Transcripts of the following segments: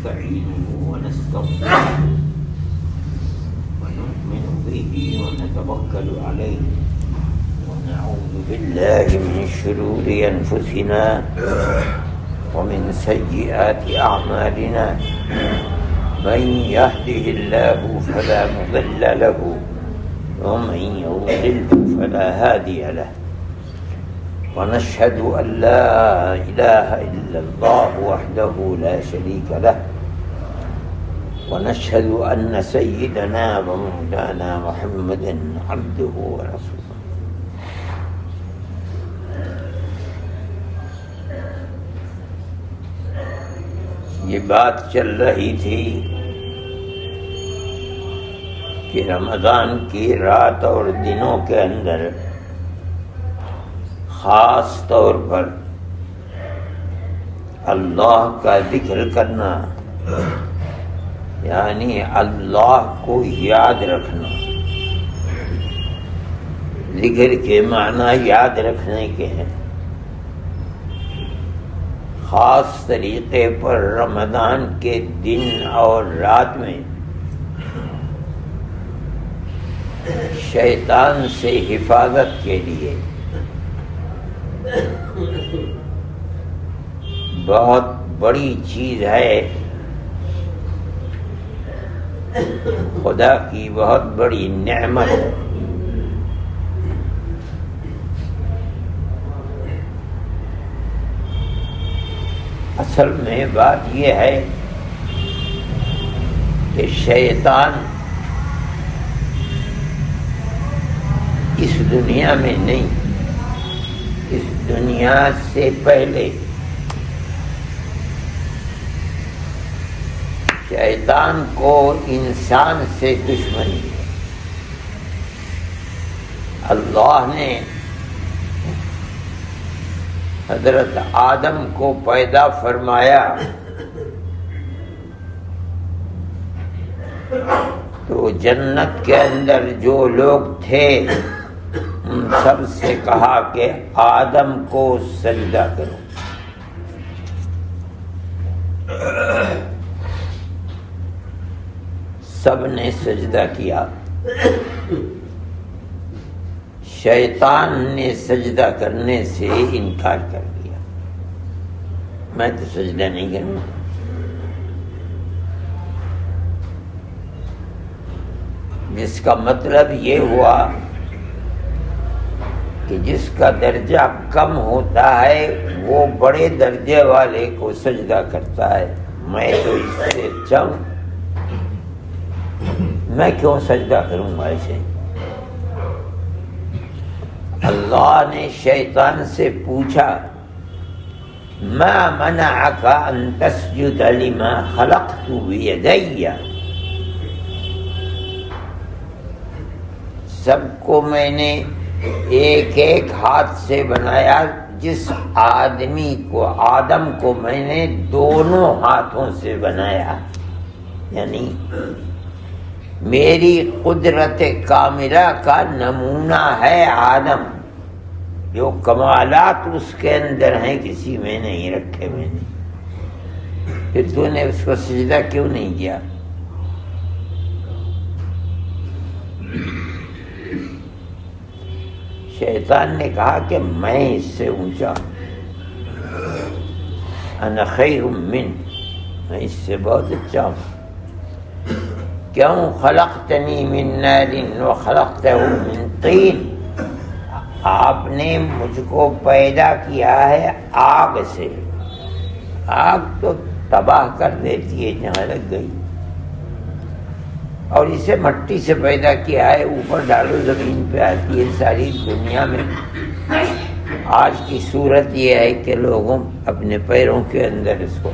ونستعينه ونستغفره ونؤمن به ونتوكل عليه ونعوذ بالله من شرور أنفسنا ومن سيئات أعمالنا من يهده الله فلا مضل له ومن يضلل فلا هادي له ونشهد أن لا إله إلا الله وحده لا شريك له ونشهد أن سيدنا ومولانا محمدا عبده ورسوله. یہ بات چل رہی تھی کہ رمضان کی رات اور دنوں کے اندر خاص طور پر اللہ کا ذکر کرنا یعنی اللہ کو یاد رکھنا. ذکر کے معنی یاد رکھنے کے ہیں. خاص طریقے پر رمضان کے دن اور رات میں شیطان سے حفاظت کے لیے بہت بڑی چیز ہے. خدا کی بہت بڑی نعمت ہے. اصل میں بات یہ ہے کہ شیطان اس دنیا میں نہیں، اس دنیا سے پہلے شیطان کو انسان سے دشمنی ہے. اللہ نے حضرت آدم کو پیدا فرمایا تو جنت کے اندر جو لوگ تھے ان سب سے کہا کہ آدم کو سجدہ کرو. سب نے سجدہ کیا. شیطان نے سجدہ کرنے سے انکار کر دیا. میں تو سجدہ نہیں کروں. جس کا مطلب یہ ہوا کہ جس کا درجہ کم ہوتا ہے وہ بڑے درجے والے کو سجدہ کرتا ہے. میں تو اس سے اچھا ہوں، میں کیوں سجدہ کروں گا ایسے. اللہ نے شیطان سے پوچھا ما منعک ان تسجد لما خلقت بیدی. سب کو میں نے ایک ایک ہاتھ سے بنایا. جس آدمی کو آدم کو میں نے دونوں ہاتھوں سے بنایا، یعنی میری قدرت کاملہ کا نمونہ ہے آدم. جو کمالات اس کے اندر ہیں کسی میں نہیں رکھے میں نے. پھر تو نے اس کو سجدہ کیوں نہیں کیا؟ شیطان نے کہا کہ میں اس سے اونچا ہوں. انا خیر من، میں اس سے بہت اچھا ہوں. کیوں؟ خلقتنی من نار وخلقتہ من طین. آپ نے مجھ کو پیدا کیا ہے آگ سے. آگ تو تباہ کر دیتی ہے جہاں لگ گئی، اور اسے مٹی سے پیدا کیا ہے. اوپر ڈالو زمین پہ آتی ہے. ساری دنیا میں آج کی صورت یہ ہے کہ لوگوں اپنے پیروں کے اندر اس کو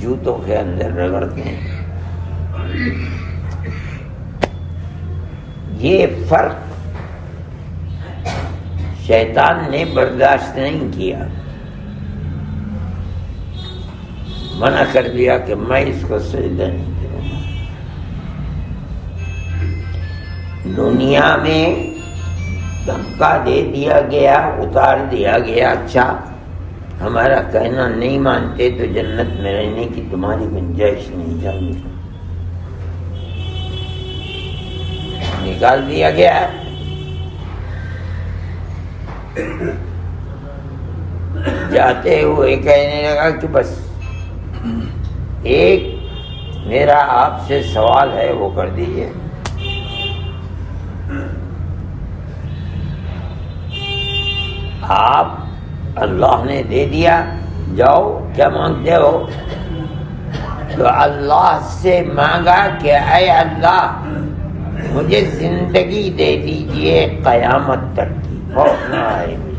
جوتوں کے اندر رگڑتے ہیں. یہ فرق شیطان نے برداشت نہیں کیا. منع کر دیا کہ میں اس کو سجدہ نہیں کروں گا. دنیا میں دھکا دے دیا گیا، اتار دیا گیا. اچھا ہمارا کہنا نہیں مانتے تو جنت میں رہنے کی تمہاری گنجائش نہیں جائے، نکال دیا گیا۔ جاتے ہوئے کہنے لگا کہ بس ایک میرا آپ سے سوال ہے، وہ کر دیجیے۔ آپ اللہ نے دے دیا، جاؤ کیا مانگتے ہو؟ تو اللہ سے مانگا کہ اے اللہ مجھے زندگی دے دیجیے قیامت تک کی، خوف نہ آئے مجھے۔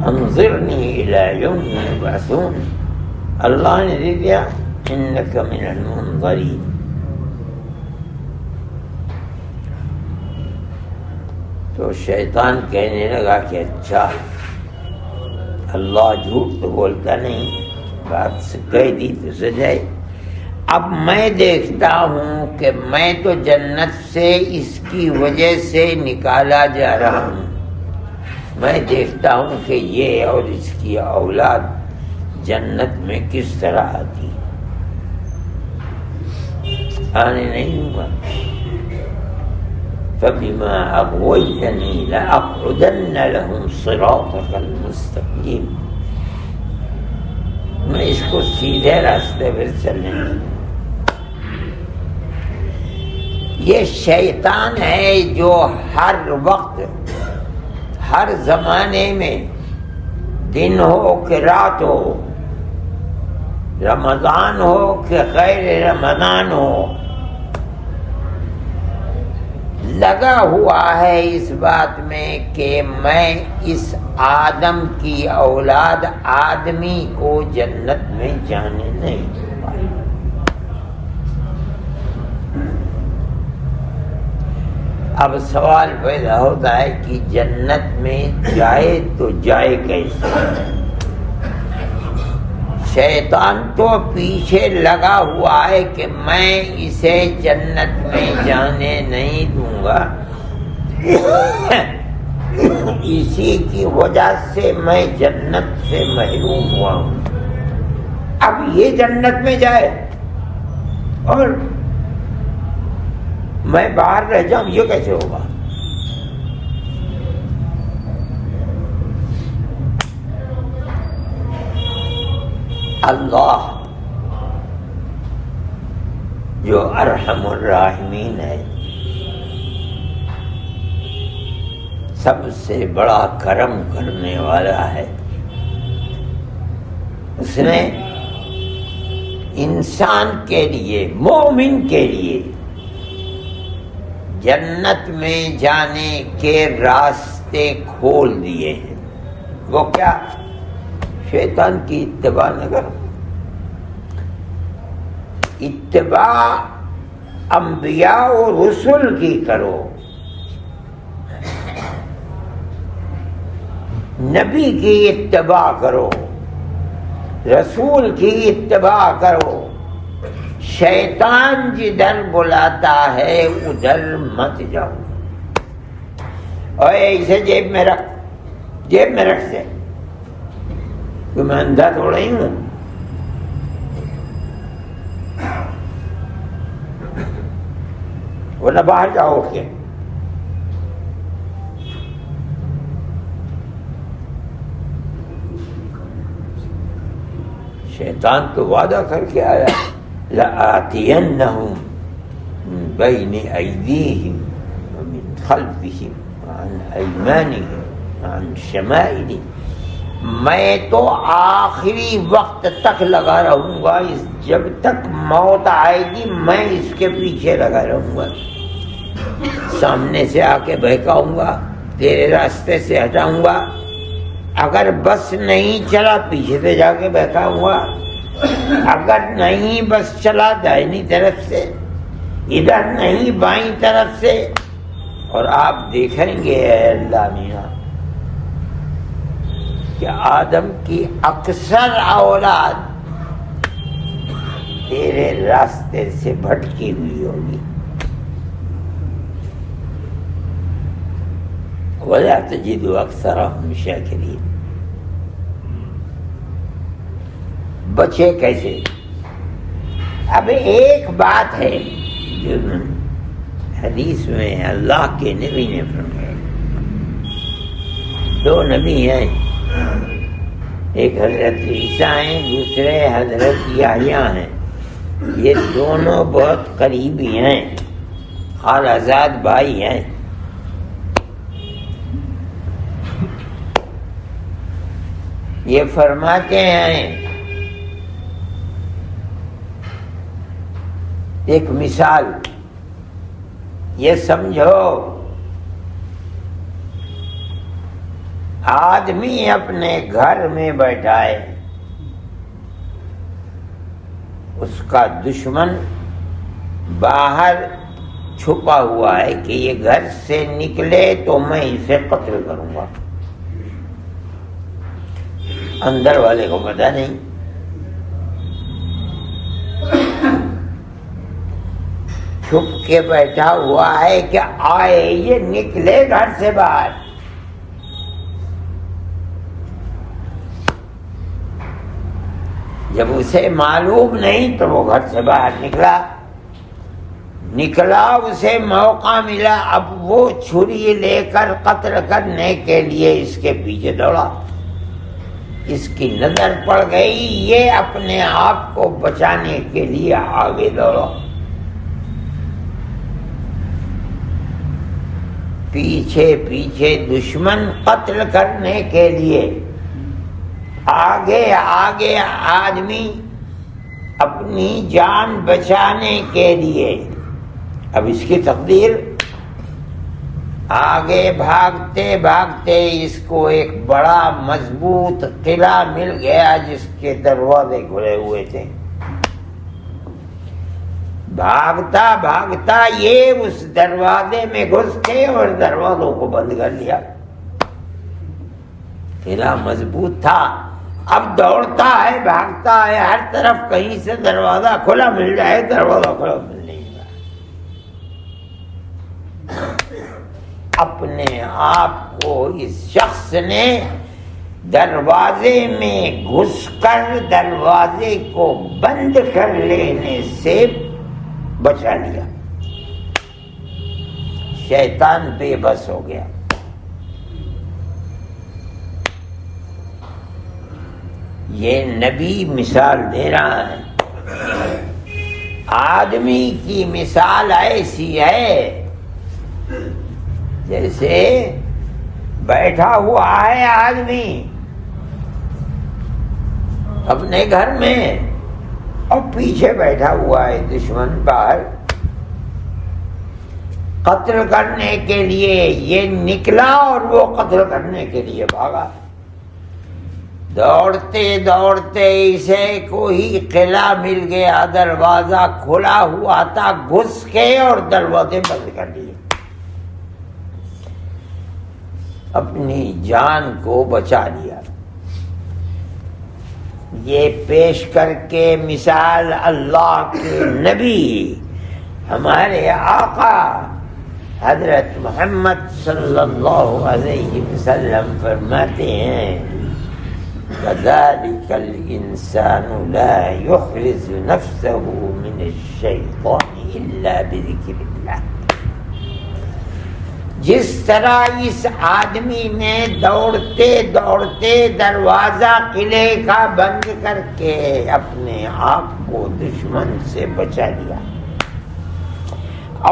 انظرنی الی یوم یبعثون، اللہ نے دے دیا انک من المنظرین۔ تو شیطان کہنے لگا کہ اچھا اللہ جھوٹ تو بولتا نہیں، بات کہہ دی تو سجائے۔ اب میں دیکھتا ہوں کہ میں تو جنت سے اس کی وجہ سے نکالا جا رہا ہوں، میں دیکھتا ہوں کہ یہ اور اس کی اولاد جنت میں کس طرح آتی، آنے نہیں ہوں گا۔ فَبِمَا أَغْوَيْتَنِي لَأَقْعُدَنَّ لَهُمْ صِرَاطَكَ الْمُسْتَقِيمَ، میں اس کو سیدھے راستے پر چلنے دوں۔ یہ شیطان ہے جو ہر وقت ہر زمانے میں، دن ہو کہ رات ہو، رمضان ہو کہ غیر رمضان ہو، لگا ہوا ہے اس بات میں کہ میں اس آدم کی اولاد آدمی کو جنت میں جانے نہیں دوں گا۔ اب سوال پیدا ہوتا ہے کہ جنت میں جائے تو جائے کیسے؟ شیطان تو پیچھے لگا ہوا ہے کہ میں اسے جنت میں جانے نہیں دوں گا، اسی کی وجہ سے میں جنت سے محروم ہوا ہوں۔ اب یہ جنت میں جائے اور میں باہر رہ جاؤں، یہ کیسے ہوگا؟ اللہ جو ارحم الراحمین ہے، سب سے بڑا کرم کرنے والا ہے، اس نے انسان کے لیے، مومن کے لیے جنت میں جانے کے راستے کھول دیے ہیں۔ وہ کیا؟ شیطان کی اتباع نہ کرو، اتباع انبیاء و رسول کی کرو، نبی کی اتباع کرو، رسول کی اتباع کرو۔ شیطان جدھر بلاتا ہے ادھر مت جاؤ۔ اور اسے جیب میں رکھ، جیب میں رکھ سے، کہ میں اندھا تھوڑا ہی ہوں۔ ورنہ باہر جاؤ اٹھ کے۔ شیطان تو وعدہ کر کے آیا، لَآتِيَنَّهُمْ مِنْ بَيْنِ أَيْدِيهِمْ وَمِنْ خَلْفِهِمْ وَعَنْ أَيْمَانِهِمْ وَعَنْ شَمَائِلِهِمْ، میں تو آخری وقت تک لگا رہوں گا، جب تک موت آئے گی میں اس کے پیچھے لگا رہوں گا، سامنے سے آ کے بہکاؤں گا، تیرے راستے سے ہٹاؤں گا، اگر بس نہیں چلا پیچھے سے جا کے بہکاؤں گا، اگر نہیں بس چلا دائنی طرف سے، ادھر نہیں بائیں طرف سے۔ اور آپ دیکھیں گے اے اللہ میاں کہ آدم کی اکثر اولاد تیرے راستے سے بھٹکی ہوئی ہوگی، ولا تجد اکثرهم شاکرین۔ بچے کیسے؟ اب ایک بات ہے جو حدیث میں اللہ کے نبی نے فرمایا، دو نبی ہیں، ایک حضرت عیسیٰ ہیں، دوسرے حضرت یحییٰ ہیں، یہ دونوں بہت قریبی ہیں، خالہ زاد بھائی ہیں۔ یہ فرماتے ہیں، ایک مثال یہ سمجھو، آدمی اپنے گھر میں بیٹھا ہے، اس کا دشمن باہر چھپا ہوا ہے کہ یہ گھر سے نکلے تو میں اسے قتل کروں گا، اندر والے کو پتہ نہیں۔ چھپ کے بیٹھا ہوا ہے کہ آئے یہ نکلے گھر سے باہر۔ جب اسے معلوم نہیں تو وہ گھر سے باہر نکلا، اسے موقع ملا، اب وہ چھری لے کر قتل کرنے کے لیے اس کے پیچھے دوڑا، اس کی نظر پڑ گئی، یہ اپنے آپ کو بچانے کے لیے آگے دوڑا، پیچھے پیچھے دشمن قتل کرنے کے لیے، آگے آگے آدمی اپنی جان بچانے کے لیے۔ اب اس کی تقدیر، آگے بھاگتے بھاگتے اس کو ایک بڑا مضبوط قلعہ مل گیا جس کے دروازے کھلے ہوئے تھے۔ بھاگتا بھاگتا یہ اس دروازے میں گھس کے اور دروازوں کو بند کر لیا۔ قلعہ مضبوط تھا، اب دوڑتا ہے، بھاگتا ہے، ہر طرف کہیں سے دروازہ کھلا مل جائے، دروازہ کھلا مل نہیں رہا۔ اپنے آپ کو اس شخص نے دروازے میں گھس کر دروازے کو بند کر لینے سے بچا لیا۔ شیطان بے بس ہو گیا۔ یہ نبی مثال دے رہا ہے۔ آدمی کی مثال ایسی ہے جیسے بیٹھا ہوا ہے آدمی اپنے گھر میں اور پیچھے بیٹھا ہوا ہے دشمن باہر قتل کرنے کے لیے۔ یہ نکلا اور وہ قتل کرنے کے لیے بھاگا۔ دوڑتے دوڑتے اسے کوئی قلعہ مل گیا، دروازہ کھلا ہوا تھا، گھس کے اور دروازے بند کر دیے، اپنی جان کو بچا لیا۔ یہ پیش کر کے مثال اللہ کے نبی ہمارے آقا حضرت محمد صلی اللہ علیہ وسلم فرماتے ہیں، كذلك الإنسان لا يحرز نفسه من الشيطان إلا بذكر الله۔ جس طرح اس آدمی نے دوڑتے دوڑتے دروازہ قلعے کا بند کر کے اپنے آپ کو دشمن سے بچا لیا،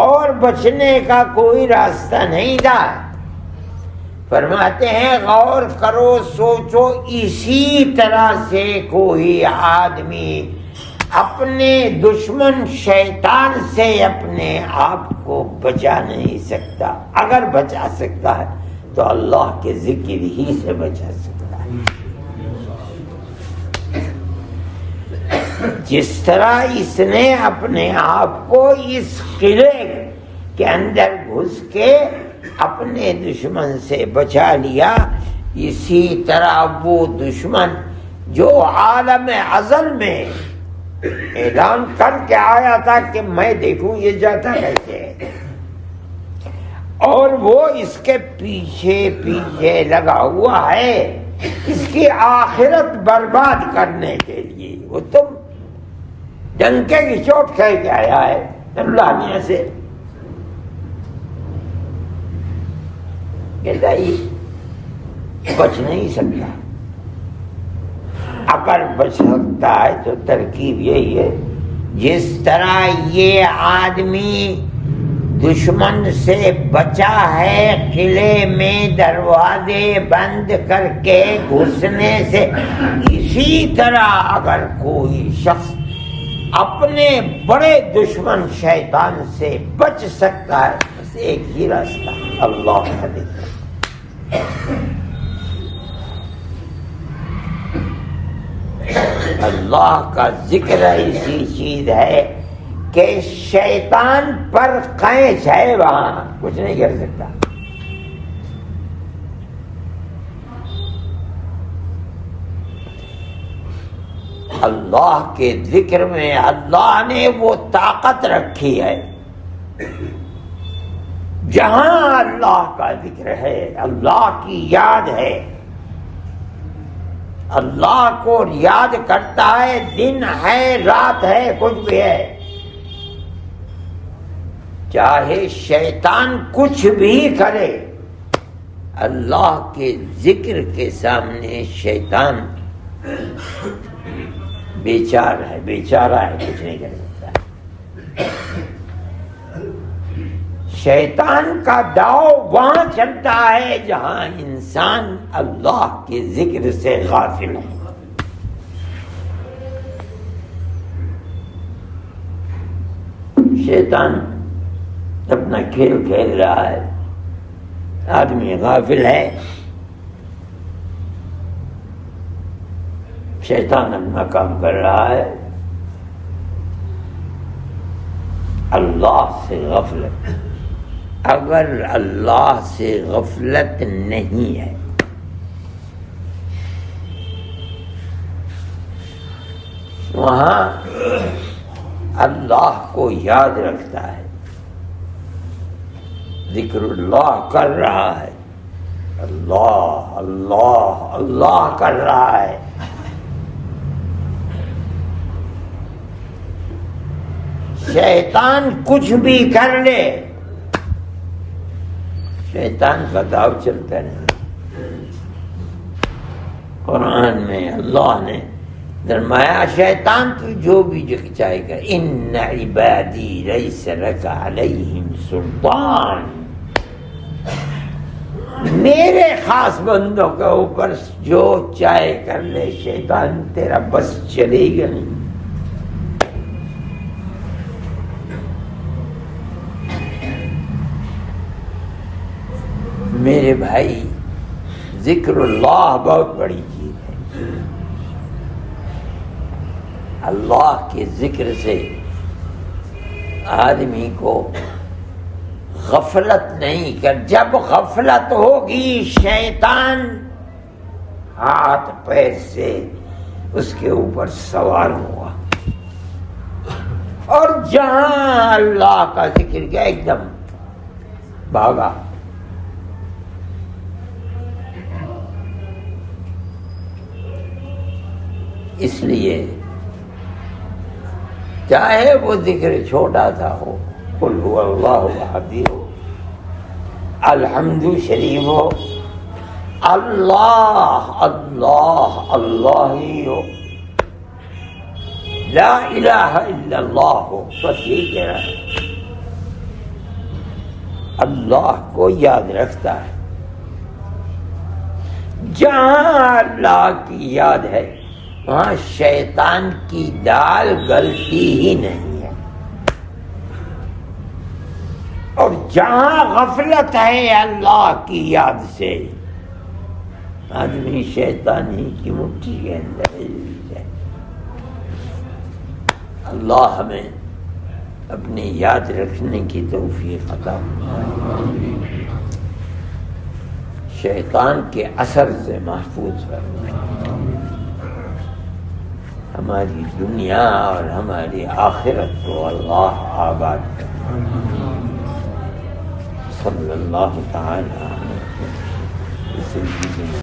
اور بچنے کا کوئی راستہ نہیں تھا۔ فرماتے ہیں غور کرو، سوچو، اسی طرح سے کوئی آدمی اپنے دشمن شیطان سے اپنے آپ کو بچا نہیں سکتا۔ اگر بچا سکتا ہے تو اللہ کے ذکر ہی سے بچا سکتا ہے۔ جس طرح اس نے اپنے آپ کو اس قلعے کے اندر گھس کے اپنے دشمن سے بچا لیا، اسی طرح وہ دشمن جو عالم ازل میں اعلان کر کے آیا تھا کہ میں دیکھوں یہ جاتا کیسے ہے، اور وہ اس کے پیچھے پیچھے لگا ہوا ہے اس کی آخرت برباد کرنے کے لیے. وہ تم ڈنکے کی چوٹ کھا کے آیا ہے اللہ میاں سے. کہتا یہ بچ نہیں سکتا. اگر بچ سکتا ہے تو ترکیب یہی ہے جس طرح یہ آدمی دشمن سے بچا ہے قلعے میں دروازے بند کر کے گھسنے سے، اسی طرح اگر کوئی شخص اپنے بڑے دشمن شیطان سے بچ سکتا ہے بس ایک ہی راستہ، اللہ کا ذکر. اللہ کا ذکر ایسی چیز ہے کہ شیطان پر قینچ ہے، وہاں کچھ نہیں کر سکتا. اللہ کے ذکر میں اللہ نے وہ طاقت رکھی ہے. جہاں اللہ کا ذکر ہے، اللہ کی یاد ہے، اللہ کو یاد کرتا ہے، دن ہے رات ہے کچھ بھی ہے، چاہے شیطان کچھ بھی کرے، اللہ کے ذکر کے سامنے شیطان بیچارہ ہے، کچھ نہیں کر سکتا. شیطان کا داؤ وہاں چلتا ہے جہاں انسان اللہ کے ذکر سے غافل ہے. شیطان اپنا کھیل کھیل رہا ہے، آدمی غافل ہے، شیطان اپنا کام کر رہا ہے. اللہ سے غفلت، اگر اللہ سے غفلت نہیں ہے وہاں اللہ کو یاد رکھتا ہے، ذکر اللہ کر رہا ہے، اللہ اللہ اللہ کر رہا ہے. شیطان کچھ بھی کر لے، شیطان کا داؤ چلتا نہیں. قرآن میں اللہ نے فرمایا شیطان تو جو بھی چاہے گا، ان عبادی لیس لک علیہم سلطان، میرے خاص بندوں کے اوپر جو چاہے کر لے، شیطان تیرا بس چلے گا نہیں. میرے بھائی ذکر اللہ بہت بڑی چیز ہے. اللہ کے ذکر سے آدمی کو غفلت نہیں کر. جب غفلت ہوگی شیطان ہاتھ پیر سے اس کے اوپر سوار ہوا، اور جہاں اللہ کا ذکر کیا ایک دم بھاگا. اس لیے چاہے وہ ذکر چھوٹا سا ہو، قل هو اللہ احد ہو، الحمد شریف ہو، اللہ اللہ اللہ ہی ہو، لا الہ الا اللہ ہو، بس یہی کہہ رہا ہے. اللہ کو یاد رکھتا ہے. جہاں اللہ کی یاد ہے وہاں شیطان کی دال گلتی ہی نہیں ہے. اور جہاں غفلت ہے اللہ کی یاد سے آدمی شیطان ہی کی مٹھی کے اندر ہے. اللہ ہمیں اپنی یاد رکھنے کی توفیق عطا فرمائے، شیطان کے اثر سے محفوظ فرمائے، ہماری دنیا اور ہماری آخرت کو اللہ آباد کرے. صلی اللہ تعالی علیہ وسلم.